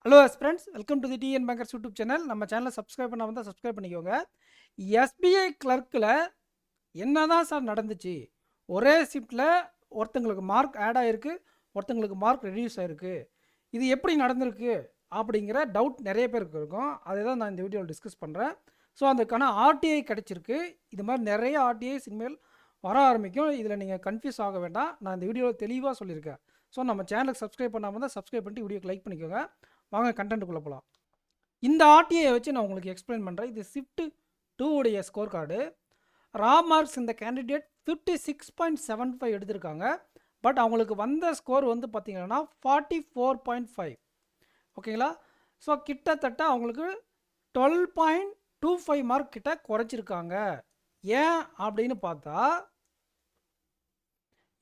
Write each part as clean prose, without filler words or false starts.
Hello friends, welcome to the TN bankers YouTube channel. நம்ம சேனலை subscribe பண்ணால் வந்தால் சப்ஸ்கிரைப் பண்ணிக்கோங்க. எஸ்பிஐ கிளர்க்கில் என்ன தான் சார் நடந்துச்சு? ஒரே ஷிஃப்ட்டில் ஒருத்தங்களுக்கு மார்க் ஆட் ஆகிருக்கு, ஒருத்தங்களுக்கு மார்க் ரெடியூஸ் ஆகிருக்கு. இது எப்படி நடந்திருக்கு அப்படிங்கிற டவுட் நிறைய பேருக்கு இருக்கும். அதை தான் நான் இந்த வீடியோவில் டிஸ்கஸ் பண்ணுறேன். ஸோ அதுக்கான ஆர்டிஐ கிடச்சிருக்கு. இது மாதிரி நிறைய ஆர்டிஐஸ் இனிமேல் வர ஆரம்பிக்கும். இதில் நீங்கள் கன்ஃபியூஸ் ஆக வேண்டாம். நான் இந்த வீடியோவில் தெளிவாக சொல்லியிருக்கேன். ஸோ நம்ம சேனலுக்கு சப்ஸ்கிரைப் பண்ணாமல் தான் சப்ஸ்கிரைப் பண்ணிட்டு வீடியோக்கு லைக் பண்ணிக்கோங்க. வாங்க கண்டென்ட்டுக்குள்ளே போகலாம். இந்த ஆர்டிஐ வச்சு நான் உங்களுக்கு எக்ஸ்பிளைன் பண்ணுறேன். இது ஷிஃப்ட் 2 உடைய ஸ்கோர் கார்டு. ரா மார்க்ஸ் இந்த கேண்டிடேட் 56.75 எடுத்திருக்காங்க. பட் அவங்களுக்கு வந்த ஸ்கோர் வந்து பார்த்திங்கன்னா 44.5. ஓகேங்களா? ஸோ கிட்டத்தட்ட அவங்களுக்கு 12.25 மார்க் கிட்ட குறைச்சிருக்காங்க. ஏன் அப்படின்னு பார்த்தா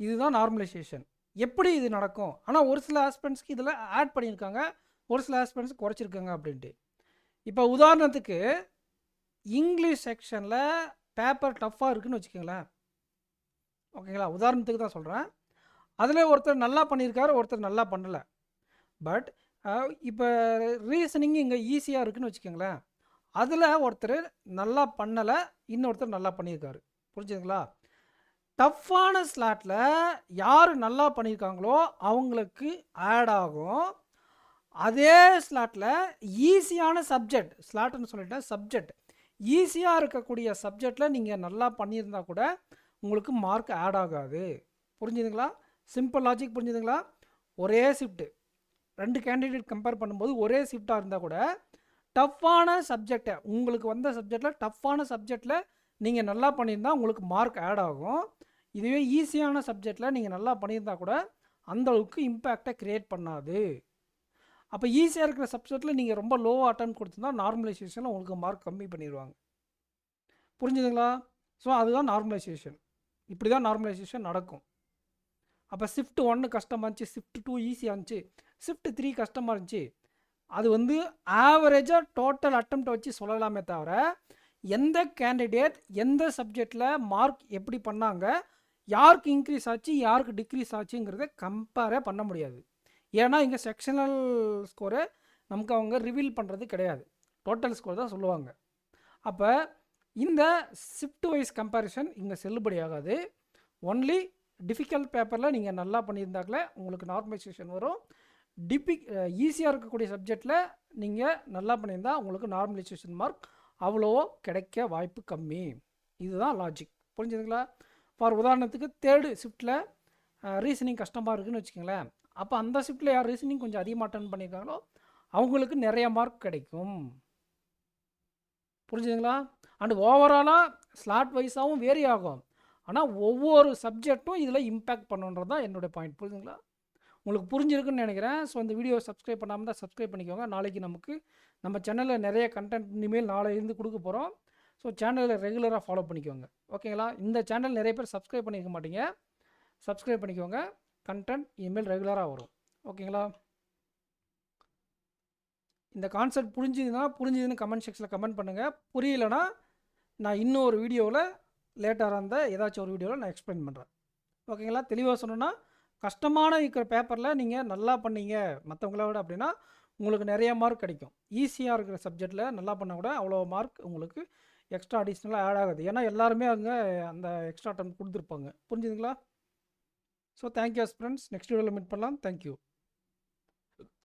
இதுதான் நார்மலைசேஷன். எப்படி இது நடக்கும்? ஆனால் ஒரு சில ஆஸ்பென்ட்ஸ்க்கு இதில் ஆட் பண்ணியிருக்காங்க, ஒரு சில ஆஸ்பென்ட்ஸ் குறைச்சிருக்காங்க அப்படின்ட்டு. இப்போ உதாரணத்துக்கு இங்கிலீஷ் செக்ஷனில் பேப்பர் டஃப்பாக இருக்குதுன்னு வச்சுக்கோங்களேன். ஓகேங்களா? உதாரணத்துக்கு தான் சொல்கிறேன். அதில் ஒருத்தர் நல்லா பண்ணியிருக்காரு, ஒருத்தர் நல்லா பண்ணலை. பட் இப்போ ரீசனிங் இங்கே ஈஸியாக இருக்குதுன்னு வச்சுக்கோங்களேன். அதில் ஒருத்தர் நல்லா பண்ணலை, இன்னொருத்தர் நல்லா பண்ணியிருக்காரு. புரிஞ்சுதுங்களா? டஃப்பான ஸ்லாட்டில் யார் நல்லா பண்ணியிருக்காங்களோ அவங்களுக்கு ஆட் ஆகும். அதே ஸ்லாட்டில் ஈஸியான சப்ஜெக்ட், ஸ்லாட்டுன்னு சொல்லிட்டேன், சப்ஜெக்ட் ஈஸியாக இருக்கக்கூடிய சப்ஜெக்டில் நீங்கள் நல்லா பண்ணியிருந்தால் கூட உங்களுக்கு மார்க் ஆட் ஆகாது. புரிஞ்சுதுங்களா? சிம்பிள் லாஜிக் புரிஞ்சுதுங்களா? ஒரே ஷிஃப்ட்டு 2 கேண்டிடேட் கம்பேர் பண்ணும்போது ஒரே ஷிஃப்டாக இருந்தால் கூட டஃப்பான சப்ஜெக்டை, உங்களுக்கு வந்த சப்ஜெக்டில் டஃப்பான சப்ஜெக்டில் நீங்கள் நல்லா பண்ணியிருந்தால் உங்களுக்கு மார்க் ஆட் ஆகும். இதுவே ஈஸியான சப்ஜெக்டில் நீங்கள் நல்லா பண்ணியிருந்தால் கூட அந்தளவுக்கு இம்பேக்டை க்ரியேட் பண்ணாது. அப்போ ஈஸியாக இருக்கிற சப்ஜெக்டில் நீங்கள் ரொம்ப லோவாக அட்டம் கொடுத்துருந்தா நார்மலைசேஷனில் உங்களுக்கு மார்க் கம்மி பண்ணிடுவாங்க. புரிஞ்சுதுங்களா? ஸோ அதுதான் நார்மலைசேஷன். இப்படி தான் நார்மலைசேஷன் நடக்கும். அப்போ ஷிஃப்ட் 1 கஷ்டமாக இருந்துச்சு, ஷிஃப்ட் 2 ஈஸியாக இருந்துச்சு, ஷிஃப்ட் 3 கஷ்டமாக இருந்துச்சு. அது வந்து ஆவரேஜாக டோட்டல் அட்டம்ப்டை வச்சு சொல்லலாமே தவிர எந்த கேண்டிடேட் எந்த சப்ஜெக்டில் மார்க் எப்படி பண்ணாங்க, யாருக்கு இன்க்ரீஸ் ஆச்சு யாருக்கு டிக்ரீஸ் ஆச்சுங்கிறத கம்பேரே பண்ண முடியாது. ஏன்னா இங்கே செக்ஷனல் ஸ்கோரை நமக்கு அவங்க ரிவீல் பண்ணுறது கிடையாது, டோட்டல் ஸ்கோர் தான் சொல்லுவாங்க. அப்போ இந்த ஷிஃப்ட் வைஸ் கம்பேரிசன் இங்கே செல்லுபடி ஆகாது. ஒன்லி டிஃபிகல்ட் பேப்பரில் நீங்கள் நல்லா பண்ணியிருந்தாங்களே உங்களுக்கு நார்மலைசேஷன் வரும். ஈஸியாக இருக்கக்கூடிய சப்ஜெக்டில் நீங்கள் நல்லா பண்ணியிருந்தால் உங்களுக்கு நார்மலைசேஷன் மார்க் அவ்வளோ கிடைக்க வாய்ப்பு கம்மி. இதுதான் லாஜிக். புரிஞ்சுதுங்களா? ஃபார் உதாரணத்துக்கு 3rd ஷிஃப்ட்டில் ரீசனிங் கஷ்டமாக இருக்குதுன்னு வச்சுக்கோங்களேன். அப்போ அந்த ஷிஃப்ட்டில் யார் ரீசனிங் கொஞ்சம் அதிகமாக அட்டன் பண்ணியிருக்காங்களோ அவங்களுக்கு நிறைய மார்க் கிடைக்கும். புரிஞ்சுதுங்களா? அண்ட் ஓவராலாக ஸ்லாட் வைஸாகவும் வேரி ஆகும். ஆனால் ஒவ்வொரு சப்ஜெக்டும் இதில் இம்பேக்ட் பண்ணுன்றது தான் என்னுடைய பாயிண்ட். புரிஞ்சுங்களா? உங்களுக்கு புரிஞ்சிருக்குன்னு நினைக்கிறேன். ஸோ இந்த வீடியோ சப்ஸ்கிரைப் பண்ணாமல் தான் சப்ஸ்கிரைப் பண்ணிக்கோங்க. நாளைக்கு நமக்கு நம்ம சேனலில் நிறைய கண்டென்ட் இனிமேல் நாளையிலேருந்து கொடுக்க போகிறோம். ஸோ சேனலில் ரெகுலராக ஃபாலோ பண்ணிக்கோங்க. ஓகேங்களா? இந்த சேனல் நிறைய பேர் சப்ஸ்கிரைப் பண்ணியிருக்க மாட்டீங்க, சப்ஸ்கிரைப் பண்ணிக்கோங்க. கண்டென்ட் இனிமேல் ரெகுலராக வரும். ஓகேங்களா? இந்த கான்செப்ட் புரிஞ்சுதுன்னு கமெண்ட் செக்ஷனில் கமெண்ட் பண்ணுங்கள். புரியலைன்னா நான் இன்னொரு வீடியோவில் லேட்டாக இருந்தால் ஏதாச்சும் ஒரு வீடியோவில் நான் எக்ஸ்பிளைன் பண்ணுறேன். ஓகேங்களா? தெளிவாக சொன்னோன்னா கஷ்டமான இருக்கிற பேப்பரில் நீங்கள் நல்லா பண்ணீங்க மற்றவங்கள விட அப்படின்னா உங்களுக்கு நிறைய மார்க் கிடைக்கும். ஈஸியாக இருக்கிற சப்ஜெக்டில் நல்லா பண்ண கூட அவ்வளோ மார்க் உங்களுக்கு எக்ஸ்ட்ரா அடிஷ்னலாக ஆட் ஆகுது. ஏன்னா எல்லாருமே அங்கே அந்த எக்ஸ்ட்ரா அட்டம் கொடுத்துருப்பாங்க. புரிஞ்சுதுங்களா? So thank you friends. நெக்ஸ்ட் வீடியோவில் மீட் பண்ணலாம். தேங்க்யூ.